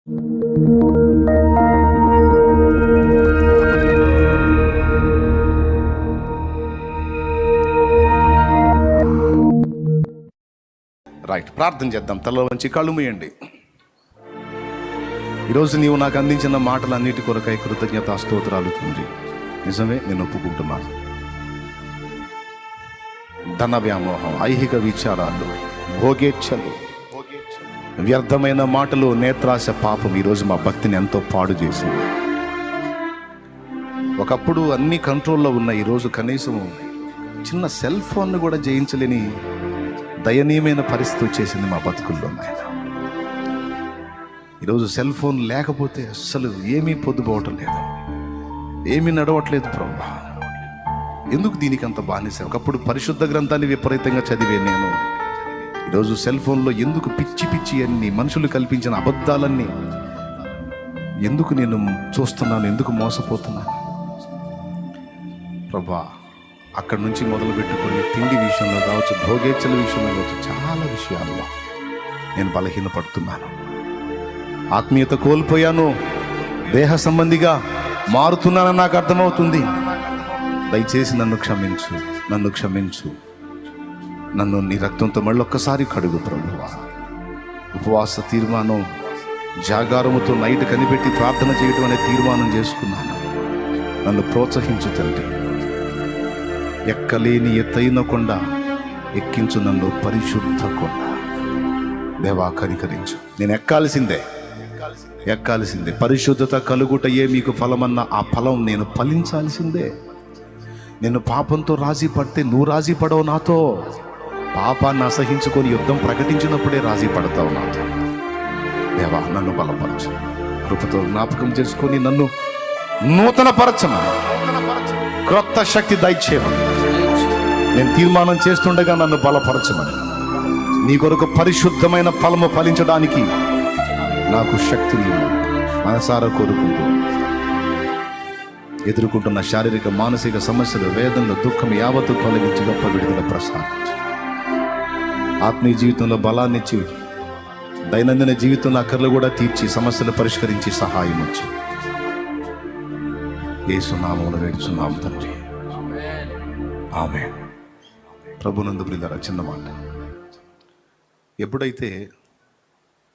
Right, ప్రార్థన చేద్దాం. తల వంచి కళ్ళు మూయండి. ఈరోజు నీవు నాకు అందించిన మాటలన్నిటి కొరకై కృతజ్ఞతా స్తోత్రాలు తండ్రి. నిజమే, నేను ఒప్పుకుంటున్నాను. ధన వ్యామోహం, ఐహిక విచారాలు, భోగేచ్ఛలు, వ్యర్థమైన మాటలు, నేత్రాశ, పాపం ఈరోజు మా భక్తిని ఎంతో పాడు చేసింది. ఒకప్పుడు అన్ని కంట్రోల్లో ఉన్న ఈరోజు కనీసం చిన్న సెల్ ఫోన్ను కూడా జయించలేని దయనీయమైన పరిస్థితి వచ్చేసింది మా బతుకుల్లో. ఈరోజు సెల్ ఫోన్ లేకపోతే అస్సలు ఏమీ పొద్దుపోవటం లేదు, ఏమీ నడవట్లేదు ప్రభు. ఎందుకు దీనికి అంత బానిస? ఒకప్పుడు పరిశుద్ధ గ్రంథాన్ని విపరీతంగా చదివే నేను ఈరోజు సెల్ ఫోన్లో ఎందుకు పిచ్చి పిచ్చి అన్ని మనుషులు కల్పించిన అబద్ధాలన్నీ ఎందుకు నేను చూస్తున్నాను? ఎందుకు మోసపోతున్నాను ప్రభా? అక్కడి నుంచి మొదలు పెట్టుకొని తిండి విషయంలో కావచ్చు, భోగేచ్చల విషయంలో కావచ్చు, చాలా విషయాల్లో నేను బలహీనపడుతున్నాను. ఆత్మీయత కోల్పోయాను, దేహ సంబంధిగా మారుతున్నానని నాకు అర్థమవుతుంది. దయచేసి నన్ను క్షమించు, నన్ను క్షమించు. నన్ను నీ రక్తంతో మళ్ళీ ఒక్కసారి కడుగు ప్రభువా. ఉపవాస తీర్మానం, జాగారముతో నైట్ కనిపెట్టి ప్రార్థన చేయడం అనే తీర్మానం చేసుకున్నాను. నన్ను ప్రోత్సహించు తండ్రి. ఎక్కలేని ఎత్తైన కొండ ఎక్కించు నన్ను పరిశుద్ధ కొండ. దేవా కనికరించు. నేను ఎక్కాల్సిందే. పరిశుద్ధత కలుగుటయే మీకు ఫలమన్న ఆ ఫలం నేను ఫలించాల్సిందే. నేను పాపంతో రాజీ పడితే నువ్వు రాజీ పడవు నాతో. పాపాన్ని అసహించుకొని యుద్ధం ప్రకటించినప్పుడే రాజీ పడతావు నాతో. దేవా నన్ను బలపరచు, కృపతో జ్ఞాపకం చేసుకొని నన్ను నూతన పరచమని, క్రొత్త శక్తి దయచేయమని, నేను తీర్మానం చేస్తుండగా నన్ను బలపరచమని, నీ కొరకు పరిశుద్ధమైన ఫలము ఫలించడానికి నాకు శక్తిని మనసారా కోరుకుంటూ ఎదుర్కొంటున్న శారీరక మానసిక సమస్యలు, వేదనలు, దుఃఖం యావత్తు తొలగించి గొప్ప విడుదల ప్రసాదించు. ఆత్మీయ జీవితంలో బలాన్నిచ్చి, దైనందిన జీవితంలో అక్కర్లు కూడా తీర్చి, సమస్యలు పరిష్కరించి సహాయం వచ్చి యేసు నామములో వేడుచున్నాము తండ్రి, ఆమేన్. ప్రభునందు ప్రియులారా, చిన్న మాట. ఎప్పుడైతే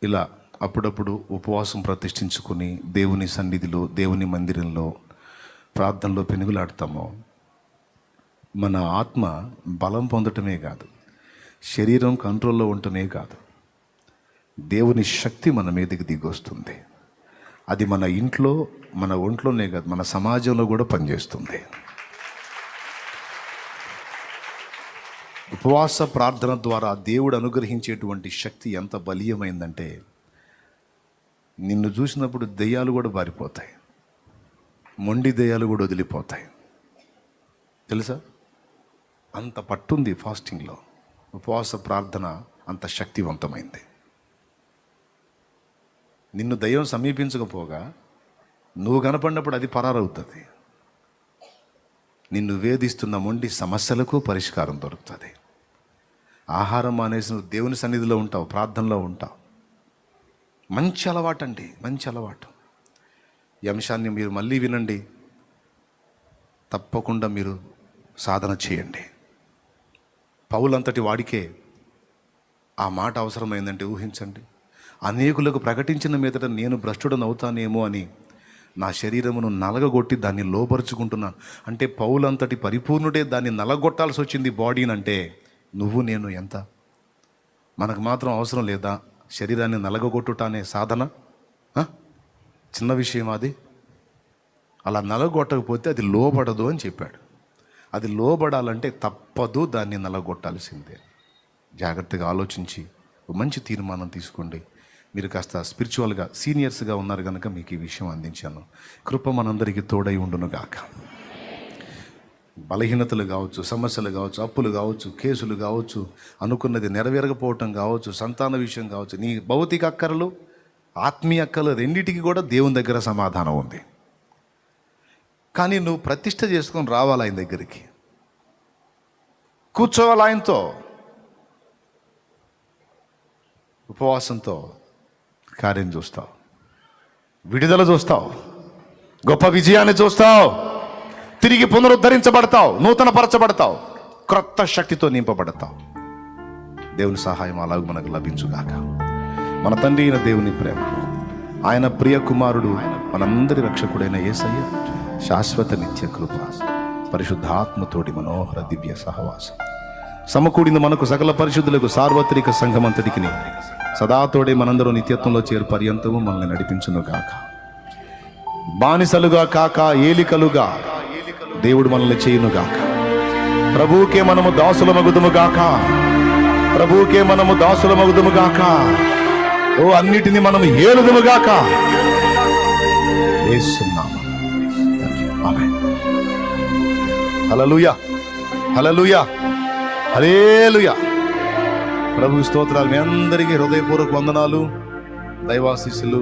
ఇలా అప్పుడప్పుడు ఉపవాసం ప్రతిష్ఠించుకొని దేవుని సన్నిధిలో, దేవుని మందిరంలో, ప్రార్థనలో పెనుగులాడతామో, మన ఆత్మ బలం పొందటమే కాదు, శరీరం కంట్రోల్లో ఉండటమే కాదు, దేవుని శక్తి మన మీదకి దిగొస్తుంది. అది మన ఇంట్లో, మన ఒంట్లోనే కాదు, మన సమాజంలో కూడా పనిచేస్తుంది. ఉపవాస ప్రార్థన ద్వారా దేవుడు అనుగ్రహించేటువంటి శక్తి ఎంత బలీయమైందంటే, నిన్ను చూసినప్పుడు దెయ్యాలు కూడా పారిపోతాయి, మొండి దెయ్యాలు కూడా వదిలిపోతాయి. తెలుసా? అంత పట్టుంది ఫాస్టింగ్లో. ఉపవాస ప్రార్థన అంత శక్తివంతమైంది. నిన్ను దయ్యం సమీపించకపోగా నువ్వు కనపడినప్పుడు అది పరారవుతుంది. నిన్ను వేధిస్తున్న మొండి సమస్యలకు పరిష్కారం దొరుకుతుంది. ఆహారం మానేసి నువ్వు దేవుని సన్నిధిలో ఉంటావు, ప్రార్థనలో ఉంటావు. మంచి అలవాటు అండి, మంచి అలవాటు. ఈ అంశాన్ని మీరు మళ్ళీ వినండి, తప్పకుండా మీరు సాధన చేయండి. పౌలంతటి వాడికే ఆ మాట అవసరమైందంటే ఊహించండి. అనేకులకు ప్రకటించిన మీదట నేను భ్రష్టుడను అవుతానేమో అని నా శరీరమును నలగగొట్టి దాన్ని లోపరుచుకుంటున్నాను. అంటే పౌలంతటి పరిపూర్ణుడే దాన్ని నలగొట్టాల్సి వచ్చింది బాడీని. అంటే నువ్వు నేను ఎంత? మనకు మాత్రం అవసరం లేదా శరీరాన్ని నలగగొట్టుట అనే సాధన? చిన్న విషయం అది. అలా నలగొట్టకపోతే అది లోబడదు అని చెప్పాడు. అది లోబడాలంటే తప్పదు, దాన్ని నలగొట్టాల్సిందే. జాగ్రత్తగా ఆలోచించి మంచి తీర్మానం తీసుకోండి. మీరు కాస్త స్పిరిచువల్గా సీనియర్స్గా ఉన్నారు కనుక మీకు ఈ విషయం అందించాను. కృప మనందరికీ తోడై ఉండునుగాక. బలహీనతలు కావచ్చు, సమస్యలు కావచ్చు, అప్పులు కావచ్చు, కేసులు కావచ్చు, అనుకున్నది నెరవేరకపోవటం కావచ్చు, సంతాన విషయం కావచ్చు, నీ భౌతిక అక్కరలు, ఆత్మీయ అక్కలు రెండింటికి కూడా దేవుని దగ్గర సమాధానం ఉంది. కానీ నువ్వు ప్రతిష్ట చేసుకొని రావాలి ఆయన దగ్గరికి, కూర్చోవాలి ఆయనతో, ఉపవాసంతో కార్యం చూస్తావు. విడుదల చూస్తావు, గొప్ప విజయాన్ని చూస్తావు, తిరిగి పునరుద్ధరించబడతావు, నూతన పరచబడతావు, క్రొత్త శక్తితో నింపబడతావు. దేవుని సహాయం అలాగ మనకు లభించుగాక. మన తండ్రి అయిన దేవుని ప్రేమ, ఆయన ప్రియ కుమారుడు, మనందరి రక్షకుడైన యేసయ్య శాశ్వత నిత్య కృప, పరిశుద్ధాత్మతోటి మనోహర దివ్య సహవాసం సమకూడిన మనకు సకల పరిశుద్ధులకు సార్వత్రిక సంఘమంతటికి సదాతోడే మనందరూ నిత్యత్వంలో చేరు పర్యంతము మనల్ని నడిపించును గాక. బానిసలుగా కాక ఏలికలుగా దేవుడు మనల్ని చేయును గాక. ప్రభువుకే మనము దాసుల మగుదుము గాక. ప్రభువుకే మనము దాసుల మగుదుము గాక. ఓ అన్నిటిని మనము ఏలుదుము గాక. యేసునామమున ఆమేన్. హల్లెలూయా, హల్లెలూయా, హల్లెలూయా. ప్రభు స్తోత్రాలు. మీ అందరికీ హృదయపూర్వక వందనాలు, దైవాశీస్సులు.